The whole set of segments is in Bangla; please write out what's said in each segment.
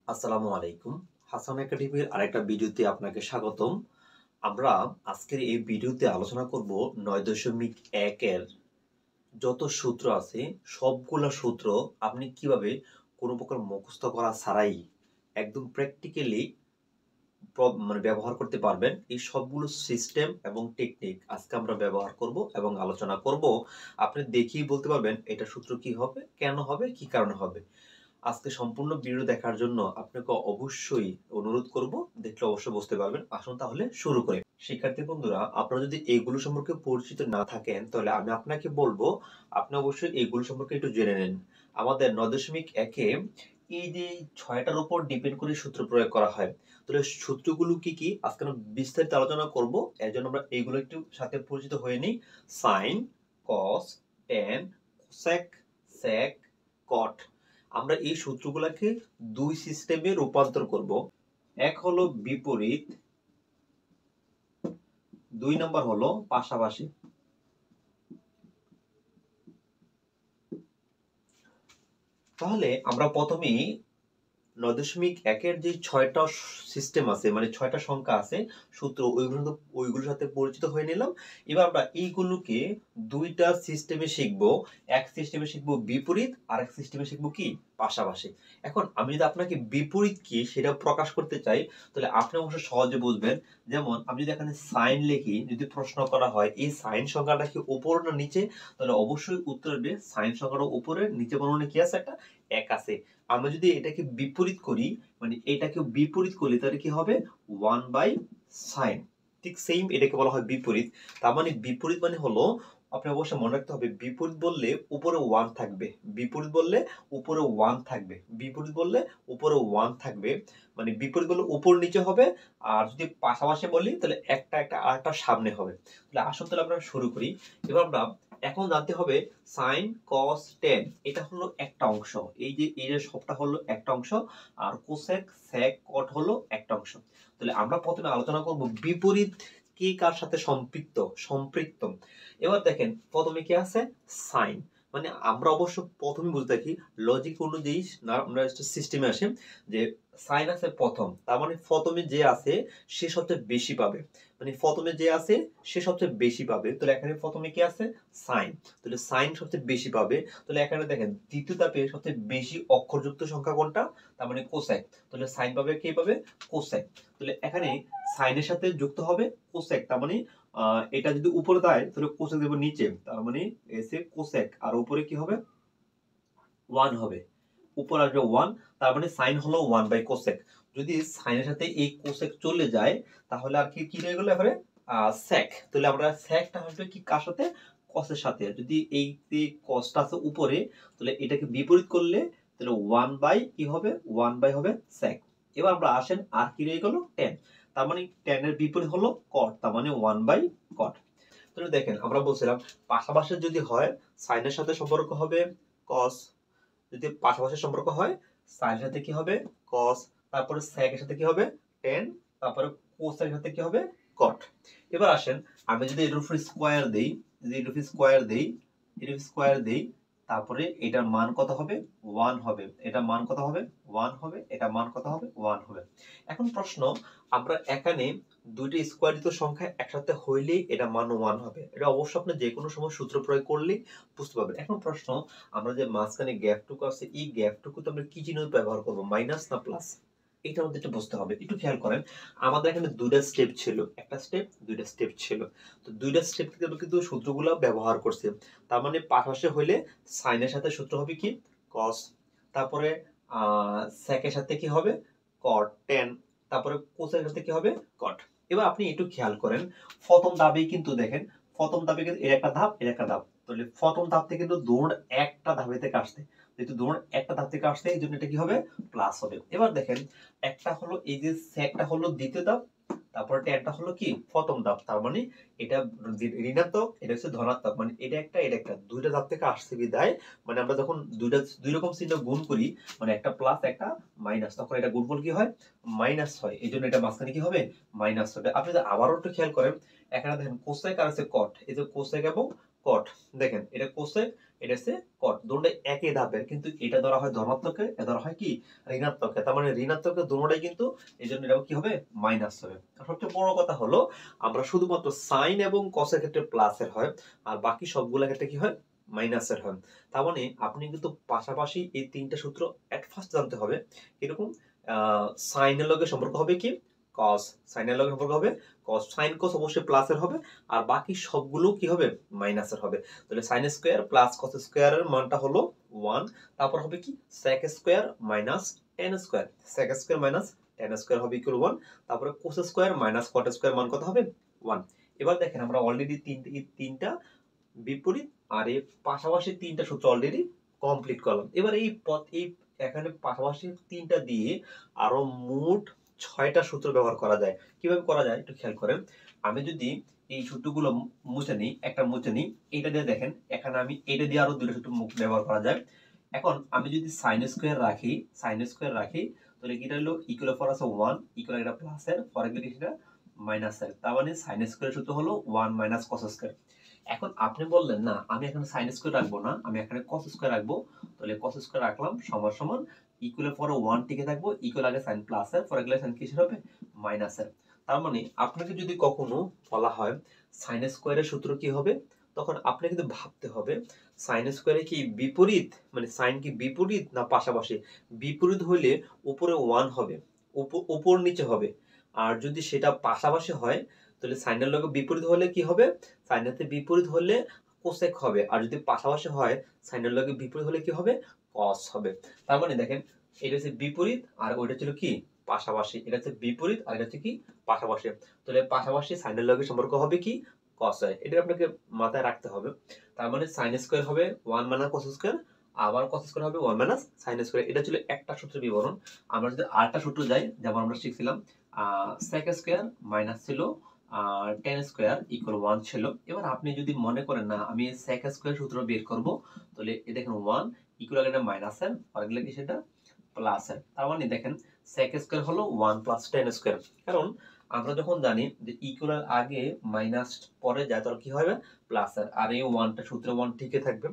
আসসালামু আলাইকুম। হাসান একাডেমির আরেকটা ভিডিওতে আপনাকে স্বাগতম। আমরা আজকের এই ভিডিওতে আলোচনা করব ৯.১ এর যত সূত্র আছে সবগুলা সূত্র আপনি কিভাবে কোনো প্রকার মুখস্থ করা ছাড়াই একদম প্র্যাকটিক্যালি ব্যবহার করতে পারবেন। এই সবগুলো সিস্টেম এবং টেকনিক আজকে আমরা ব্যবহার করব এবং আলোচনা করব। আপনি দেখেই বলতে পারবেন এটা সূত্র কি হবে, কেন হবে, কি কারণে হবে। আজকে সম্পূর্ণ ভিডিও দেখার জন্য আপনাকে অবশ্যই অনুরোধ করব, দেখলে অবশ্যই বুঝতে পারবেন। আসুন তাহলে শুরু করি। শিক্ষার্থী বন্ধুরা, আপনারা যদি এইগুলো সম্পর্কে পরিচিত না থাকেন তাহলে আমি আপনাকে বলবো আপনি অবশ্যই এইগুলো সম্পর্কে একটু জেনে নেন। আমাদের ৯.১-এ এই যে ৬টার উপর ডিপেন্ড করে সূত্র প্রয়োগ করা হয়। তাহলে সূত্রগুলো কি কি আজকে আমরা বিস্তারিত আলোচনা করব। এর জন্য আমরা এইগুলো একটু সাথে পরিচিত হয়ে নিই। সাইন, কস, ট্যান, সেক, সেক, কট। আমরা এই সূত্রগুলোকে দুই সিস্টেমে রূপান্তর করব। এক হলো বিপরীত, দুই নাম্বার হলো পাশাপাশি। তাহলে আমরা প্রথমেই ৯.১-এর যে ৬টা সিস্টেম আছে, মানে ৬টা সংখ্যা আছে সূত্র, ওইগুলোর সাথে পরিচিত হয়ে নিলাম। এবার আমরা এইগুলোকে দুইটা সিস্টেমে শিখবো। এক সিস্টেমে শিখবো বিপরীত, আর এক সিস্টেমে শিখবো কি পাশাপাশি। এখন আমি যদি আপনাকে বিপরীত কি সেটা প্রকাশ করতে চাই তাহলে আপনি অবশ্য সহজে বুঝবেন। যেমন আমি যদি এখানে সাইন লিখি, যদি প্রশ্ন করা হয় এই সাইন সংখ্যাটা কি উপর না নিচে, তাহলে অবশ্যই উত্তর হবে সাইন সংখ্যাটা উপরে, নিচে বর্ণনে কি আছে, একটা এক আছে। আমরা যদি এটাকে বিপরীত করি, মানে এটাকে বিপরীত করলে তাহলে কি হবে 1/sin। ঠিক সেম এটাকে বলা হয় বিপরীত। তার মানে বিপরীত মানে হলো, আপনি অবশ্যই মনে রাখতে হবে, বিপরীত বললে উপরে 1 থাকবে, বিপরীত বললে উপরে 1 থাকবে, বিপরীত বললে উপরে 1 থাকবে। মানে বিপরীত বললে উপর নিচে হবে, আর যদি পাশাপাশি বলি তাহলে একটা একটা আরেকটা সামনে হবে। তাহলে আসুন তাহলে আমরা শুরু করি। এবার আমরা এখন জানতে হবে সাইন, কস, ট্যান এটা হলো একটা অংশ, এই যে সবটা হলো একটা অংশ, আর কোসেক, সেক, কট হলো একটা অংশ। তাহলে আমরা প্রথমে আলোচনা করব বিপরীত কি কার সাথে সম্পৃক্ত। এবার দেখেন প্রথমে কি আছে সাইন। মানে আমরা অবশ্য প্রথমে বুঝতে থাকি লজিক অনুযায়ী না, আমরা সিস্টেমে আসি যে সাইন আছে প্রথম, তার মানে প্রথমে যে আছে সে সবচেয়ে বেশি পাবে। মানে প্রথমে যে আছে সে সবচেয়ে বেশি পাবে। তাহলে এখানে প্রথমে কি আছে সাইন, তাহলে সাইন সবচেয়ে বেশি পাবে। তাহলে এখানে দেখেন দ্বিতীয় ধাপে সবচেয়ে বেশি অক্ষরযুক্ত সংখ্যা কোনটা, তার মানে কোসেক। তাহলে সাইন পাবে কে পাবে কোসেক। তাহলে এখানে সাইনের সাথে যুক্ত হবে কোসেক, তার মানে এটা যদি উপরে দেয় তাহলে কোসেক দেব নিচে, তার মানে এসে কোসেক, আর উপরে কি হবে 1 হবে, উপর আসবে 1, তার মানে সাইন হলো 1/কোসেক। যদি সাইনের সাথে এই কোসেক চলে যায় তাহলে আর কি কি রয়ে গেল এবারে সেক। তাহলে আমরা সেকটা আসবে কি কার সাথে, কসের সাথে। যদি এই যে কসটা আছে উপরে, তাহলে এটাকে বিপরীত করলে তাহলে 1 কি হবে 1 হবে সেক। এবার আমরা আসেন আর কি রয়ে গেল tan, তার মানে tan এর বিপরীত হলো cot, তার মানে 1/cot। তাহলে দেখেন আমরা বলছিলাম পাশাপাশি যদি হয় সাইনের সাথে সম্পর্ক হবে cos, যদি পাশাপাশি সম্পর্ক হয় সাইনের সাথে কি হবে cos, তারপরে sec এর সাথে কি হবে tan, তারপরে cos এর সাথে কি হবে cot। এবার আসেন আমি যদি এর উপর স্কয়ার দেই, যদি এর উপর স্কয়ার দেই, এর উপর স্কয়ার দেই, তারপরে এটার মান কত হবে 1 হবে, এটার মান কত হবে 1 হবে, এটার মান কত হবে 1 হবে। এখন প্রশ্ন, আমরা এখানে দুইটি স্কয়ারিত সংখ্যা একসাথে হইলেই এটা মান 1 হবে। এটা অবশ্য আপনি যে কোনো সময় সূত্র প্রয়োগ করলেই বুঝতে পারবেন। এখন প্রশ্ন, আমরা যে মাঝখানে গ্যাপটুকু আছে এই গ্যাপটুকু তো আমরা কি চিহ্ন ব্যবহার করব, মাইনাস না প্লাস, এটা আমাদের একটু বুঝতে হবে। একটু খেয়াল করেন, আমাদের এখানে দুইটা স্টেপ ছিল, একটা স্টেপ দুইটা স্টেপ ছিল। তো দুইটা স্টেপ থেকে আমরা কিন্তু সূত্রগুলো ব্যবহার করছি। তার মানে পাশাপাশি হইলে সাইনের সাথে সূত্র হবে কি cos, তারপরে সেকের সাথে কি হবে cot tan, তারপরে কোসের সাথে কি হবে cot। এবার আপনি একটু খেয়াল করেন প্রথম ধাপেই কিন্তু দেখেন, প্রথম ধাপে কিন্তু এর একটা ধাপ এর একটা ধাপ, তাহলে প্রথম ধাপ থেকে কিন্তু দৌড় একটা ধাপে থেকে আসছে, যেহেতু দৌড় একটা ধাপ থেকে আসছে এই জন্য এটা কি হবে প্লাস হবে। এবার দেখেন একটা হলো এই যে সেকটা হলো দ্বিতীয় ধাপ, তারপরে ট্যানটা হলো কি প্রথম ধাপ, তার মানে এটা ঋণাত্মক এটা হচ্ছে ধনাত্মক, মানে এটা একটা দুইটা ধাপ থেকে আসছে বিদায়। মানে আমরা যখন দুই রকম চিহ্ন গুণ করি, মানে একটা প্লাস একটা মাইনাস, তখন এটা গুণফল কি হয় মাইনাস হয়, এই জন্য এটা মাঝখানে কি হবে মাইনাস হবে। আপনি যদি আবারও একটু খেয়াল করেন এখানে দেখেন কোসেক আর আছে কট, এই যে কোসেক এবং কট। দেখেন এটা কোসেক, এটা হচ্ছে কট, দুটোটাই একই ধাপের, কিন্তু এটা ধরা হয় ধনাত্মকে, এটা ধরা হয় কি ঋণাত্মকে। তার মানে ঋণাত্মকে দুটোটাই কিন্তু, এই জন্য এটা কি হবে মাইনাস হবে। সবচেয়ে বড় কথা হলো আমরা শুধুমাত্র সাইন এবং কসের ক্ষেত্রে প্লাসের হয়, আর বাকি সবগুলোর ক্ষেত্রে কি হয় মাইনাসের হয়। তার মানে আপনি কিন্তু পাশাপাশি এই তিনটা সূত্র এট ফার্স্ট জানতে হবে। এরকম সাইনের লগে সম্পর্ক হবে কি কস, সাইনের লগে সম্পর্ক হবে কস, সাইন কস অবশ্যই প্লাসের হবে, আর বাকি সবগুলো কি হবে মাইনাসের হবে। তাহলে সাইন স্কোয়ার প্লাস কস স্কোয়ারের মানটা হলো 1, তারপর হবে কি sec square minus tan square, sec square minus tan square হবে ইকুয়াল 1, তারপরে cos square minus cot square মান কত হবে 1। এবার দেখেন আমরা অলরেডি তিনটা বিপরীত আর এই পাশাপাশি তিনটা সূত্র অলরেডি কমপ্লিট করলাম। এবার এই এখানে পাশাপাশি তিনটা দিয়ে আরো মোট 6টা সূত্র ব্যবহার করা যায়। কিভাবে করা যায় একটু খেয়াল করেন। আমি যদি এই সূত্রগুলো মুছে নিই, একটা মুছে নিই, এইটা দিয়ে দেখেন এখানে আমি এটা দিয়ে আরো দুটো সূত্র ব্যবহার করা যায়। এখন আমি যদি সাইন স্কোয়ার রাখি তাহলে এটা হলো ইকুয়াল ফর আছে 1, ইকুয়াল এটা প্লাসের, পরে গেলে এটা মাইনাসের। তার মানে সাইন স্কোয়ারের সূত্র হলো 1 মাইনাস কস স্কোয়ার। এখন আপনি বললেন না আমি এখানে সাইন স্কোয়ার রাখবো না, আমি এখানে কস স্কোয়ার রাখবো। তাহলে কস স্কোয়ার রাখলাম সমান সমান ইকুয়ালের পরে 1 টিকে থাকবো, ইকুয়াল আগে সাইন প্লাসের, পরে গেলে সাইন কিসের হবে মাইনাসের। তার মানে আপনাকে যদি কখনো বলা হয় সাইন স্কোয়ারের সূত্র কি হবে, তখন আপনি কিন্তু ভাবতে হবে সাইন স্কোয়ারে কি বিপরীত, মানে সাইন কি বিপরীত না পাশাপাশি। বিপরীত হইলে উপরে 1 হবে, উপর নিচে হবে, আর যদি সেটা পাশাপাশি হয় তাহলে সাইনের লগে বিপরীত হলে কি হবে, সাইনের বিপরীত হলে কোসেক হবে, আর যদি পাশাপাশি হয় সাইনের লগে বিপরীত হলে কি হবে কস হবে। তার মানে দেখেন এটা হচ্ছে বিপরীত আর ওইটা ছিল কি পাশাপাশি, এটা হচ্ছে বিপরীত আর এটা হচ্ছে কি পাশাপাশি। তাহলে পাশাপাশি সাইনের লগে সম্পর্ক হবে কি কস হয়, এটা আপনাকে মাথায় রাখতে হবে। তার মানে সাইন স্কোয়ার হবে 1 মাইনাস কস স্কোয়ার, আবার কস স্কোয়ার হবে 1 মাইনাস সাইন স্কোয়ার। এটা ছিল একটা সূত্রের বিবরণ। আমরা যদি আরেকটা সূত্র যাই, যেমন আমরা শিখছিলাম সেক স্কোয়ার মাইনাস ছিল টেন স্কোয়ার ইকুয়াল 1 ছিল। এবার আপনি যদি মনে করেন না আমি সেক স্কোয়ার সূত্র বের করব, তাহলে এই দেখেন 1 ইকুয়াল এটা মাইনাসের, আর গেলে কি সেটা প্লাসের। তার মানে দেখেন সেক স্কোয়ার হলো 1 প্লাস টেন স্কোয়ার। কারণ আমরা যখন জানি যে ইকুয়াল আগে মাইনাস পরে যায় তাহলে কি হবে প্লাসের, আর এই 1টা সূত্রে 1 ঠিকই থাকবে।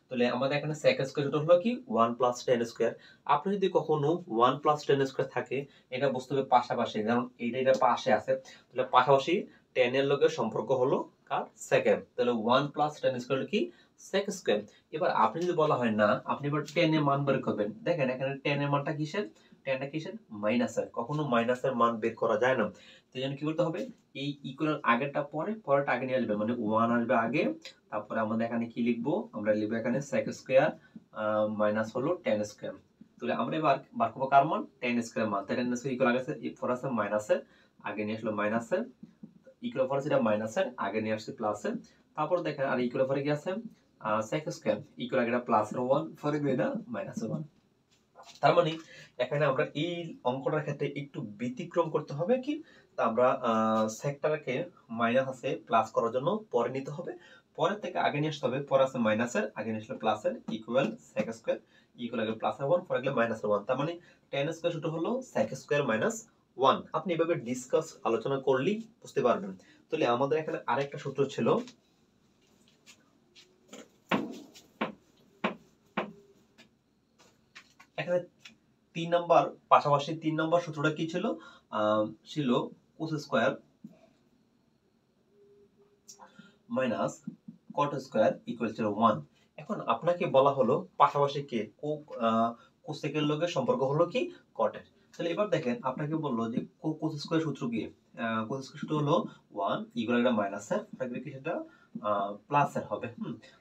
তাহলে আমাদের এখানে সেক স্কোয়ার সূত্র হলো কি 1 প্লাস টেন স্কোয়ার। আপনি যদি কখনো 1 প্লাস টেন স্কোয়ার থাকে এটা বুঝতে হবে পাশাপাশি, কারণ এটা পাশে আছে, তাহলে পাশাপাশি 10 এর লগে সম্পর্ক হলো কার সেকেন্ড, তাহলে 1 প্লাস টেন স্কোয়ার কি সেক স্কোয়ার। এবার আপনি যদি বলা হয় না আপনি এবার 10 এর মান বের করবেন, দেখেন এখানে 10 এর মানটা কিসের, 10টা কিসের মাইনাসের, কখনো মাইনাসের মান বের করা যায় না। সেই জন্য কি করতে হবে এই ইকুয়াল আগেরটা পরে, পরেরটা আগে নিয়ে আসবে, মানে 1 আসবে আগে, তারপরে আমাদের এখানে কি লিখবো, আমরা লিখবো এখানে সেক স্কোয়ার মাইনাস হলো 10 স্কোয়ার। তাহলে আমরা এবার বার করবো কার মান 10 স্কোয়ার মান, 10 স্কোয়ার ইকুয়াল আগে ফর আছে মাইনাসের, আগে নিয়ে আসলো মাইনাসের, ইকুয়াল ফর আছে এটা মাইনাসের, আগে নিয়ে আসছে প্লাসের, তারপর দেখেন আর ইকুয়াল ফরে কি আছে সেক স্কোয়ার ইকুয়াল আগে এটা প্লাসের 1, ফরে গেলে এটা মাইনাসের 1। তার মানে এখানে আমরা এই অঙ্কটার ক্ষেত্রে একটু ব্যতিক্রম করতে হবে কি, তা আমরা সেকটাকে মাইনাস আছে প্লাস করার জন্য পরে নিতে হবে, পরের থেকে আগে নিয়ে আসতে হবে, পরে আছে মাইনাসের, আগে নিয়ে আসলে প্লাসের, ইকুয়াল সেক স্কোয়ার ইকুয়াল আগে প্লাসের 1, পরে গেলে মাইনাসের 1। তার মানে 10 স্কোয়ার সূত্র হলো সেক স্কোয়ার মাইনাস 1। আপনি এভাবে ডিসকাস আলোচনা করলেই বুঝতে পারবেন। তাহলে আমাদের এখানে আরেকটা সূত্র ছিল, এখানে 3 নাম্বার পাশাপাশি 3 নাম্বার সূত্রটা কি ছিল, ছিল কোস স্কয়ার মাইনাস কট স্কয়ার ইকুয়াল ছিল 1। এখন আপনাকে বলা হলো পাশাপাশি কে কোসেকের লগে সম্পর্ক হলো কি কটের। তাহলে এবার দেখেন আপনাকে বললো যে কোস স্কয়ার সূত্র কি, কোস স্কয়ার সূত্র হলো 1 ইকুয়াল এটা মাইনাসের, তাহলে কি সেটা প্লাসের হবে।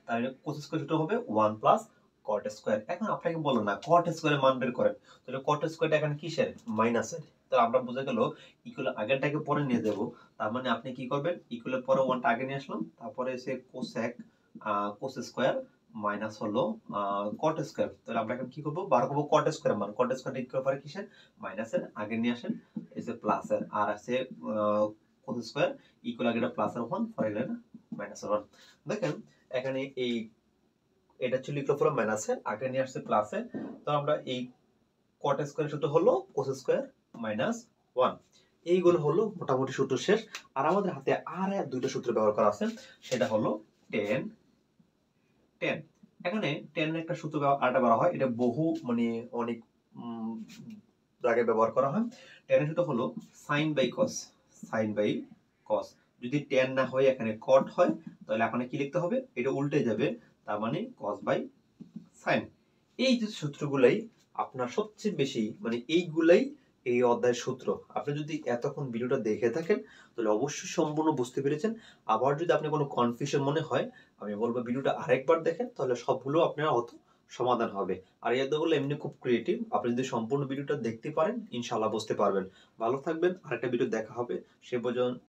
তাহলে কোস স্কয়ার সূত্র হবে 1 প্লাস কট স্কয়ার। এখন আপনাকে বললো না কট স্কয়ারের মান বের করেন, তাহলে কট স্কয়ারটা এখানে কিসের মাইনাসের, তো আমরা বুঝে গেল ইকুয়াল আগেরটাকে পরে নিয়ে যাব। তার মানে আপনি কি করবেন ইকুয়ালের পরে 1টা আগে নিয়ে আসলাম, তারপরে এসে কোসেক কোস স্কয়ার মাইনাস হলো কট স্কয়ার। তাহলে আমরা এখন কি করব বার করব কট স্কয়ার মান, কট স্কয়ার ইকুয়াল পরে কিসের মাইনাসের, আগে নিয়ে আসেন এসে প্লাসের, আর আছে কোস স্কয়ার ইকুয়াল আগে এটা প্লাসের 1, পরে গেলে না মাইনাসের 1। দেখেন এখানে এই এটা ছিল ইকুয়াল পরে মাইনাসের, আগে নিয়ে আসছে প্লাসে, তো আমরা এই কট স্কয়ার সূত্র হলো কোস স্কয়ার মাইনাস 1। এইগুলো হলো মোটামুটি সূত্র শেষ। আর আমাদের হাতে আর দুইটা সূত্র ব্যবহার করা আছে, সেটা হলো 10 টেন। এখানে টেন একটা সূত্র আরেকটা বলা হয়, এটা বহু মানে অনেক জায়গায় ব্যবহার করা হয়। টেনের সূত্র হলো sine by cos, sine by cos. যদি টেন না হয় এখানে কট হয়, তাহলে এখানে কি লিখতে হবে, এটা উল্টে যাবে, তার মানে কস বাই সাইন। এই যে সূত্রগুলাই আপনার সবচেয়ে বেশি মানে এইগুলাই এই অধ্যায়ের সূত্র। আপনি যদি এতক্ষণ ভিডিওটা দেখে থাকেন তাহলে অবশ্যই সম্পূর্ণ বুঝতে পেরেছেন। আবার যদি আপনি কোনো কনফিউশন মনে হয়, আমি বলবো ভিডিওটা আরেকবার দেখেন, তাহলে সবগুলো আপনার অত সমাধান হবে। আর এই অধ্যায়গুলো এমনি খুব ক্রিয়েটিভ, আপনি যদি সম্পূর্ণ ভিডিওটা দেখতে পারেন ইনশাআল্লাহ বুঝতে পারবেন। ভালো থাকবেন, আরেকটা ভিডিও দেখা হবে। সে পর্যন্ত